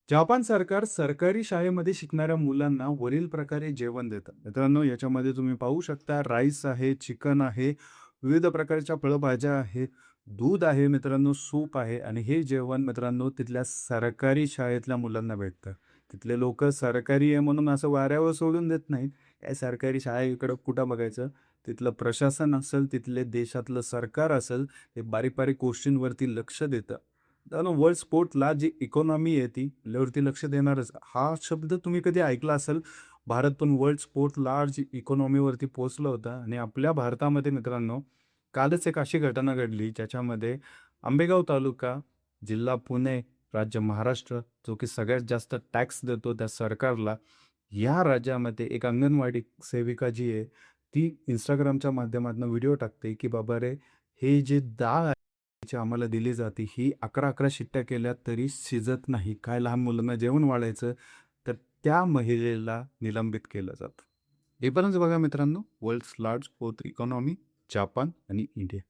Japan सरकार सरकारी शाळेमध्ये शिकणाऱ्या मुलांना वरील प्रकारे जेवण देतं. मित्रांनो, याच्यामध्ये तुम्ही पाहू शकता राईस आहे, चिकन आहे, विविध प्रकारच्या फळभाज्या आहेत, दूध आहे मित्रांनो, सूप आहे आणि हे जेवण मित्रांनो तिथल्या सरकारी शाळेतल्या मुलांना भेटतं. तिथले लोकं सरकारी आहे म्हणून असं वाऱ्यावर सोडून देत नाहीत. काय सरकारी शाळेकडं कुठं बघायचं? तिथलं प्रशासन असेल, तिथले देशातलं सरकार असेल, हे बारीक-बारीक गोष्टींवरती लक्ष देतं. वर्ल्ड स्पोर्टला जी इकॉनॉमी आहे ती वरती लक्ष देणारच. हा शब्द तुम्ही कधी ऐकला असेल, भारत पण वर्ल्ड स्पोर्ट लार्ज इकॉनॉमीवरती पोहोचलं होतं आणि आपल्या भारतामध्ये मित्रांनो, कालच एक अशी घटना घडली ज्याच्यामध्ये आंबेगाव तालुका, जिल्हा पुणे, राज्य महाराष्ट्र, जो की सगळ्यात जास्त टॅक्स देतो त्या सरकारला, या राज्यामध्ये एक अंगणवाडी सेविका जी आहे, ती Instagramच्या माध्यमातून व्हिडिओ टाकते, की "बाबा रे, हे जे डाळ जी आम्हाला दिली जाते, ही 11-11 शिट्ट्या केल्या तरी शिजत नाही. काय लहान मुलांना जेवण वाढायचं, तर त्या महिलेला निलंबित केलं जातं." हे पण बघा मित्रांनो, world's large fourth economy, Japan आणि इंडिया.